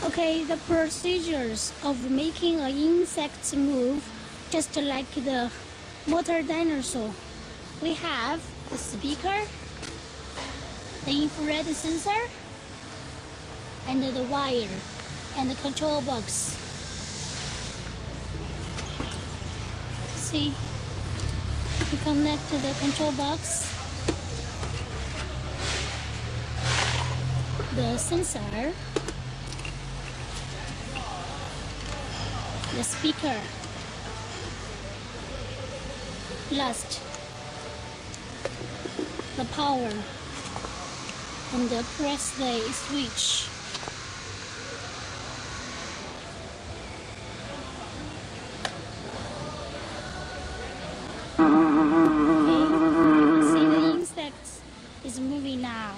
Okay, the procedures of making an insect move just like the motor dinosaur. We have the speaker, the infrared sensor, and the wire, and the control box. See, you connect to the control box, the sensor, the speaker, last the power, and press the switch. Okay, see the insect is moving now.